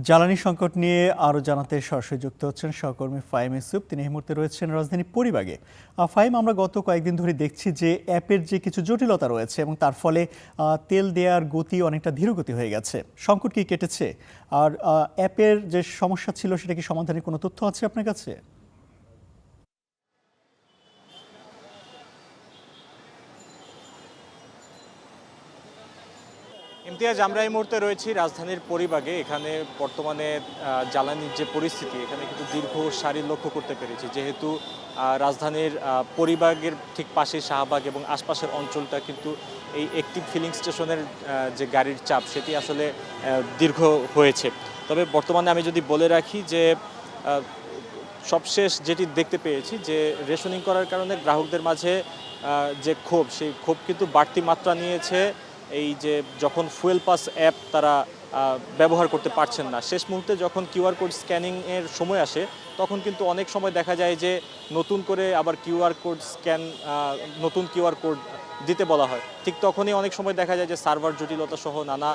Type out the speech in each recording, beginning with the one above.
জ্বালানি সংকট নিয়ে আরও জানাতে সরাসরি যুক্ত হচ্ছেন সহকর্মী ফাহিম ইউসুফ। তিনি এই মুহূর্তে রয়েছেন রাজধানী পরিবাগে। ফাহিম, আমরা গত কয়েকদিন ধরে দেখছি যে অ্যাপের যে কিছু জটিলতা রয়েছে এবং তার ফলে তেল দেওয়ার গতি অনেকটা ধীরগতি হয়ে গেছে। সংকট কি কেটেছে? আর অ্যাপের যে সমস্যা ছিল সেটা কি সমাধানের কোনো তথ্য আছে আপনার কাছে? ইমতিয়াজ, আমরা এই মুহূর্তে রয়েছি রাজধানীর পরিবাগে। এখানে বর্তমানে জ্বালানির যে পরিস্থিতি, এখানে কিন্তু দীর্ঘ সারি লক্ষ্য করতে পেরেছি। যেহেতু রাজধানীর পরিবাগের ঠিক পাশে শাহবাগ এবং আশপাশের অঞ্চলটা কিন্তু এই অ্যাক্টিভ ফিলিং স্টেশনের যে গাড়ির চাপ, সেটি আসলে দীর্ঘ হয়েছে। তবে বর্তমানে আমি যদি বলে রাখি যে সবশেষ যেটি দেখতে পেয়েছি যে রেশনিং করার কারণে গ্রাহকদের মাঝে যে ক্ষোভ, সেই ক্ষোভ কিন্তু বাড়তি মাত্রা নিয়েছে। এই যে যখন ফুয়েল পাস অ্যাপ তারা ব্যবহার করতে পারছেন না, শেষ মুহূর্তে যখন কিউআর কোড স্ক্যানিংয়ের সময় আসে, তখন কিন্তু অনেক সময় দেখা যায় যে নতুন করে আবার কিউআর কোড নতুন কিউআর কোড দিতে বলা হয়। ঠিক তখনই অনেক সময় দেখা যায় যে সার্ভার জটিলতা সহ নানা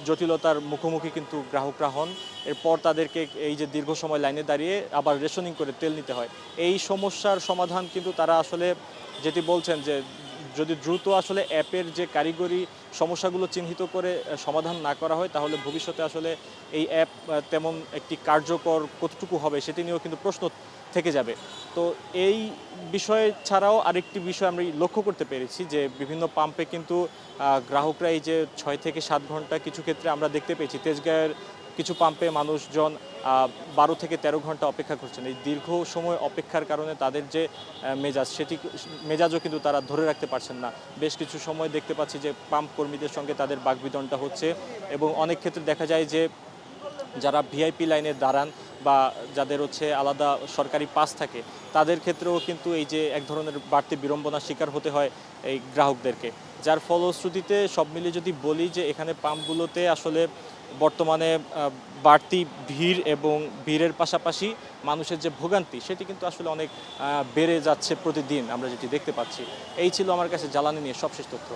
জটিলতার মুখোমুখি কিন্তু গ্রাহকরা হন। এরপর তাদেরকে এই যে দীর্ঘ সময় লাইনে দাঁড়িয়ে আবার রেশনিং করে তেল নিতে হয়। এই সমস্যার সমাধান কিন্তু তারা আসলে যেটি বলছেন যে যদি দ্রুত আসলে অ্যাপের যে কারিগরি সমস্যাগুলো চিহ্নিত করে সমাধান না করা হয়, তাহলে ভবিষ্যতে আসলে এই অ্যাপ তেমন একটি কার্যকর কতটুকু হবে সেটি নিয়েও কিন্তু প্রশ্ন থেকে যাবে। তো এই বিষয় ছাড়াও আরেকটি বিষয় আমরা লক্ষ্য করতে পেরেছি যে বিভিন্ন পাম্পে কিন্তু গ্রাহকরা এই যে 6 থেকে 7 ঘন্টা, কিছু ক্ষেত্রে আমরা দেখতে পেয়েছি তেজগাঁয়ের কিছু পাম্পে মানুষজন 12 থেকে 13 ঘন্টা অপেক্ষা করছেন। এই দীর্ঘ সময় অপেক্ষার কারণে তাদের যে মেজাজও কিন্তু তারা ধরে রাখতে পারছেন না। বেশ কিছু সময় দেখতে পাচ্ছি যে পাম্প কর্মীদের সঙ্গে তাদের বাকবিতণ্ডা হচ্ছে এবং অনেক ক্ষেত্রে দেখা যায় যে যারা ভিআইপি লাইনে দাঁড়ান বা যাদের আলাদা সরকারি পাস থাকে, তাদের ক্ষেত্রেও কিন্তু এই যে এক ধরনের বাড়তি বিড়ম্বনার শিকার হতে হয় এই গ্রাহকদেরকে। যার ফলশ্রুতিতে সব মিলিয়ে যদি বলি যে এখানে পাম্পগুলোতে আসলে বর্তমানে বাড়তি ভিড় এবং ভিড়ের পাশাপাশি মানুষের যে ভোগান্তি, সেটি কিন্তু আসলে অনেক বেড়ে যাচ্ছে প্রতিদিন, আমরা যেটি দেখতে পাচ্ছি। এই ছিল আমার কাছে জ্বালানি নিয়ে সবশেষ তথ্য।